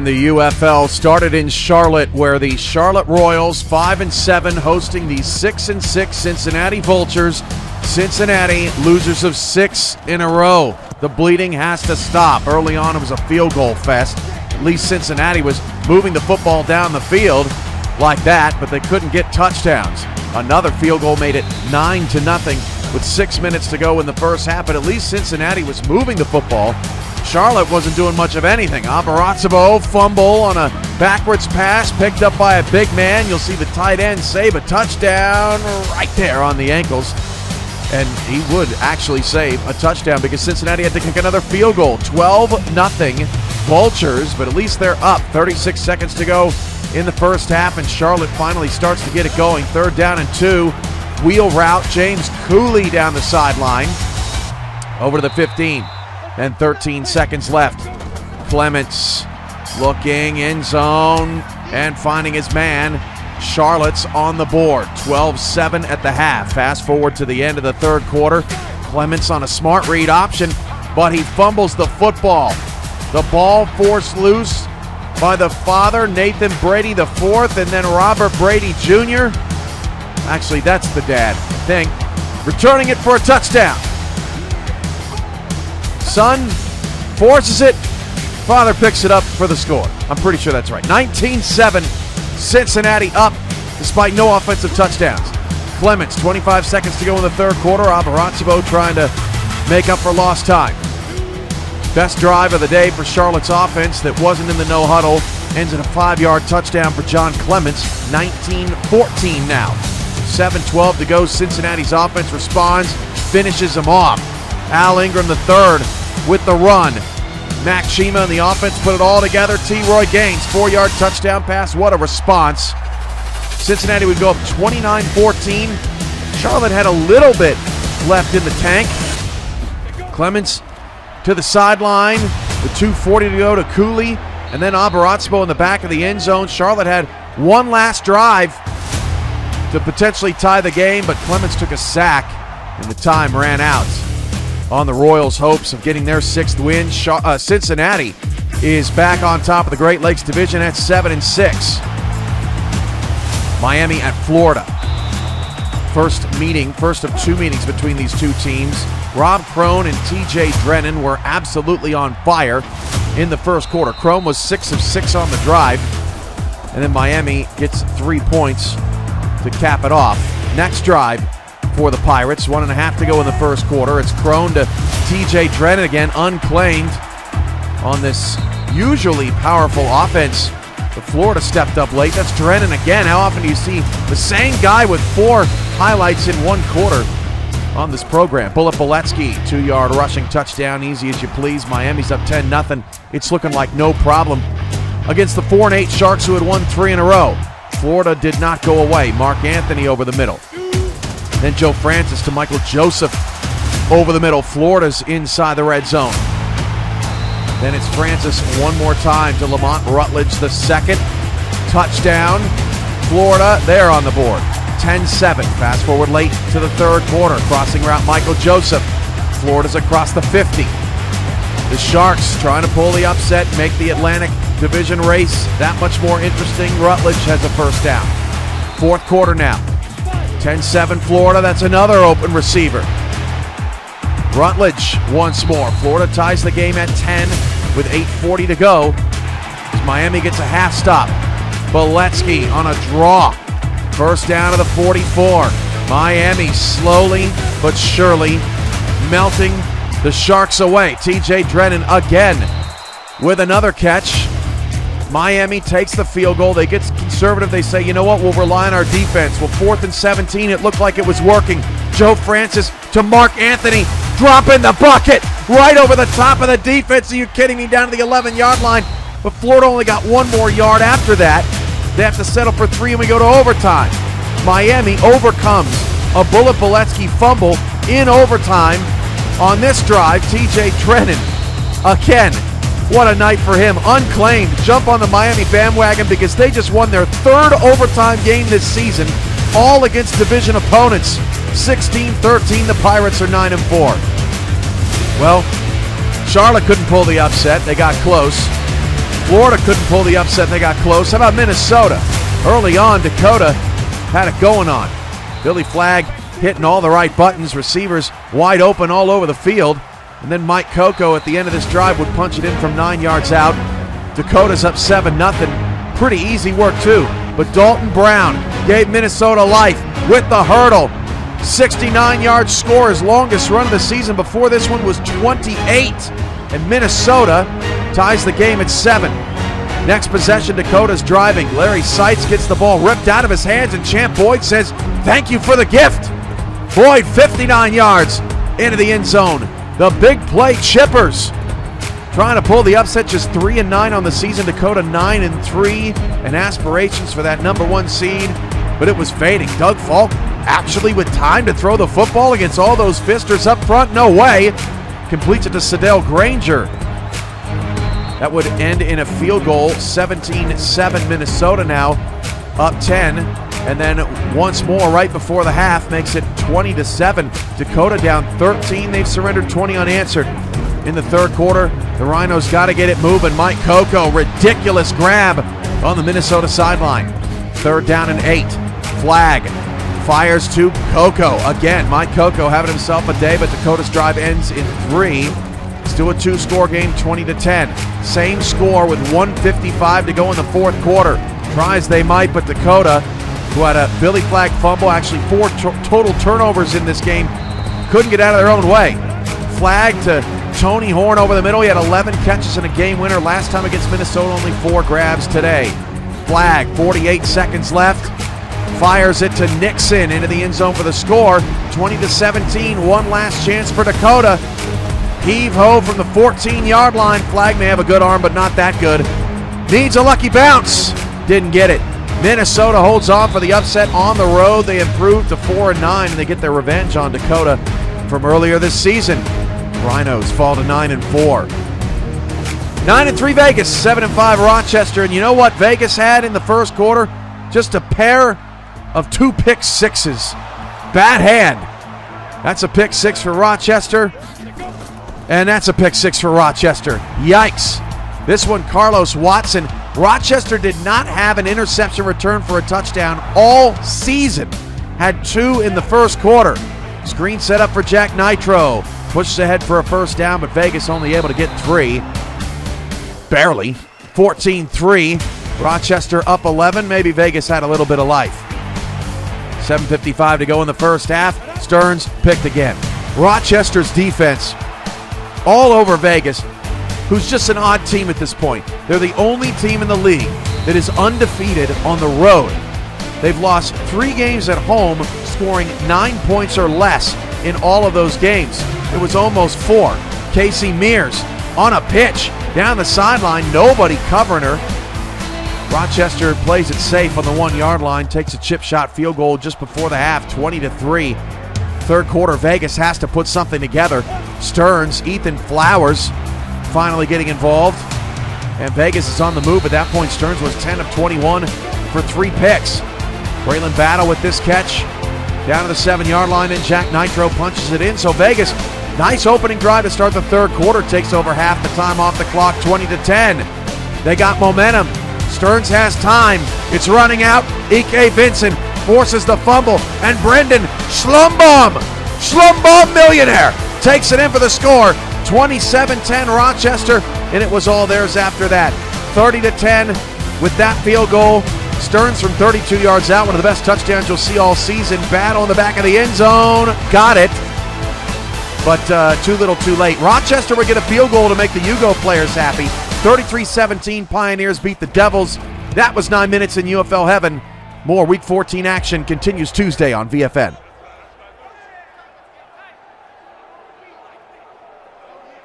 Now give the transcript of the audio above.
The UFL started in Charlotte, where the Charlotte Royals, 5-7, hosting the 6-6 Cincinnati Vultures. Cincinnati, losers of 6 in a row. The bleeding has to stop. Early on, it was a field goal fest. At least Cincinnati was moving the football down the field like that, but they couldn't get touchdowns. Another field goal made it 9-0 with 6 minutes to go in the first half, but at least Cincinnati was moving the football. Charlotte wasn't doing much of anything. Abarazzo fumble on a backwards pass picked up by a big man. You'll see the tight end save a touchdown right there on the ankles. And he would actually save a touchdown because Cincinnati had to kick another field goal. 12-0 Vultures, but at least they're up. 36 seconds to go in the first half, and Charlotte finally starts to get it going. 3rd down and 2. Wheel route, James Cooley down the sideline. Over to the 15. And 13 seconds left. Clements looking in zone and finding his man. Charlotte's on the board. 12-7 at the half. Fast forward to the end of the third quarter. Clements on a smart read option, but he fumbles the football. The ball forced loose by the father, Nathan Brady IV, and then Robert Brady Jr. Actually, that's the dad, I think. Returning it for a touchdown. Son forces it. Father picks it up for the score. I'm pretty sure that's right. 19-7, Cincinnati up despite no offensive touchdowns. Clements, 25 seconds to go in the third quarter. Abarazzo trying to make up for lost time. Best drive of the day for Charlotte's offense that wasn't in the no huddle. Ends in a 5-yard touchdown for John Clements. 19-14 now. 7:12 to go. Cincinnati's offense responds, finishes them off. Al Ingram III with the run. Mac Shima and the offense put it all together. T. Roy Gaines, 4-yard touchdown pass. What a response. Cincinnati would go up 29-14. Charlotte had a little bit left in the tank. Clements to the sideline with 2:40 to go to Cooley. And then Abarazzo in the back of the end zone. Charlotte had one last drive to potentially tie the game, but Clements took a sack and the time ran out on the Royals' hopes of getting their 6th win. Cincinnati is back on top of the Great Lakes Division at 7-6. Miami at Florida. First of 2 meetings between these two teams. Rob Crone and TJ Drennan were absolutely on fire in the first quarter. Crone was 6 of 6 on the drive, and then Miami gets 3 points to cap it off. Next drive for the Pirates, 1.5 to go in the first quarter. It's Crone to TJ Drennan again, unclaimed on this usually powerful offense. But Florida stepped up late. That's Drennan again. How often do you see the same guy with 4 highlights in 1 quarter on this program? Bullet Boletsky, 2-yard rushing touchdown, easy as you please. Miami's up 10-0. It's looking like no problem against the 4-8 Sharks, who had won 3 in a row. Florida did not go away. Mark Anthony over the middle. Then Joe Francis to Michael Joseph over the middle. Florida's inside the red zone. Then it's Francis one more time to Lamont Rutledge, the second. Touchdown. Florida, they're on the board. 10-7. Fast forward late to the third quarter. Crossing route, Michael Joseph. Florida's across the 50. The Sharks trying to pull the upset, make the Atlantic Division race that much more interesting. Rutledge has a first down. Fourth quarter now. 10-7 Florida. That's another open receiver. Rutledge once more. Florida ties the game at 10 with 8:40 to go. As Miami gets a half stop. Boletsky on a draw. First down to the 44. Miami slowly but surely melting the Sharks away. TJ Drennan again with another catch. Miami takes the field goal. They get conservative. They say, you know what, we'll rely on our defense. Well, 4th and 17, it looked like it was working. Joe Francis to Mark Anthony, dropping the bucket right over the top of the defense. Are you kidding me? Down to the 11-yard line. But Florida only got 1 more yard after that. They have to settle for 3, and we go to overtime. Miami overcomes a Bullet Boletsky fumble in overtime on this drive. TJ Drennan again. What a night for him. Unclaimed. Jump on the Miami bandwagon because they just won their 3rd overtime game this season, all against division opponents. 16-13. The Pirates are 9-4. Well, Charlotte couldn't pull the upset. They got close. Florida couldn't pull the upset. They got close. How about Minnesota? Early on, Dakota had it going on. Billy Flagg hitting all the right buttons. Receivers wide open all over the field. And then Mike Coco at the end of this drive would punch it in from 9 yards out. Dakota's up 7-0. Pretty easy work, too. But Dalton Brown gave Minnesota life with the hurdle. 69-yard score, his longest run of the season. Before this one was 28. And Minnesota ties the game at 7. Next possession, Dakota's driving. Larry Seitz gets the ball ripped out of his hands, and Champ Boyd says, "Thank you for the gift." Boyd, 59 yards into the end zone. The big play chippers trying to pull the upset, just 3-9 on the season. Dakota 9-3, and aspirations for that #1 seed, but it was fading. Doug Falk actually with time to throw the football against all those fisters up front. No way. Completes it to Sedell Granger. That would end in a field goal. 17-7 Minnesota now up 10. And then once more right before the half makes it 20-7. Dakota down 13. They've surrendered 20 unanswered. In the third quarter, the Rhinos got to get it moving. Mike Coco, ridiculous grab on the Minnesota sideline. 3rd down and 8. Flagg fires to Coco. Again, Mike Coco having himself a day, but Dakota's drive ends in 3. Still a 2-score game, 20-10. Same score with 1:55 to go in the fourth quarter. Try as they might, but Dakota, who had a Billy Flagg fumble, actually 4 total turnovers in this game, couldn't get out of their own way. Flagg to Tony Horn over the middle. He had 11 catches and a game winner last time against Minnesota, only 4 grabs today. Flagg, 48 seconds left, fires it to Nixon into the end zone for the score. 20-17, one last chance for Dakota. Heave-ho from the 14-yard line. Flagg may have a good arm, but not that good. Needs a lucky bounce. Didn't get it. Minnesota holds on for the upset on the road. They improve to 4-9, and they get their revenge on Dakota from earlier this season. Rhinos fall to 9-4. 9-3 Vegas, 7-5 Rochester. And you know what Vegas had in the first quarter? Just a pair of 2 pick sixes. Bad hand. That's a pick 6 for Rochester. And that's a pick 6 for Rochester. Yikes. This one, Carlos Watson. Rochester did not have an interception return for a touchdown all season. Had 2 in the first quarter. Screen set up for Jack Nitro. Pushes ahead for a first down, but Vegas only able to get 3. Barely. 14-3. Rochester up 11. Maybe Vegas had a little bit of life. 7:55 to go in the first half. Stearns picked again. Rochester's defense all over Vegas, who's just an odd team at this point. They're the only team in the league that is undefeated on the road. They've lost 3 games at home, scoring 9 points or less in all of those games. It was almost 4. Casey Mears on a pitch down the sideline, nobody covering her. Rochester plays it safe on the 1-yard line, takes a chip shot field goal just before the half, 20-3. Third quarter, Vegas has to put something together. Stearns, Ethan Flowers finally getting involved. And Vegas is on the move. At that point, Stearns was 10 of 21 for 3 picks. Braylon Battle with this catch down to the 7-yard line, and Jack Nitro punches it in. So Vegas, nice opening drive to start the third quarter, takes over half the time off the clock, 20-10. They got momentum. Stearns has time. It's running out. E.K. Vincent forces the fumble, and Brendan Schlumbaum millionaire, takes it in for the score. 27-10 Rochester, and it was all theirs after that. 30-10 with that field goal. Stearns from 32 yards out, one of the best touchdowns you'll see all season. Battle in the back of the end zone, got it, but too little too late. Rochester would get a field goal to make the Yugo players happy. 33-17, Pioneers beat the Devils. That was 9 minutes in UFL heaven. More Week 14 action continues Tuesday on VFN.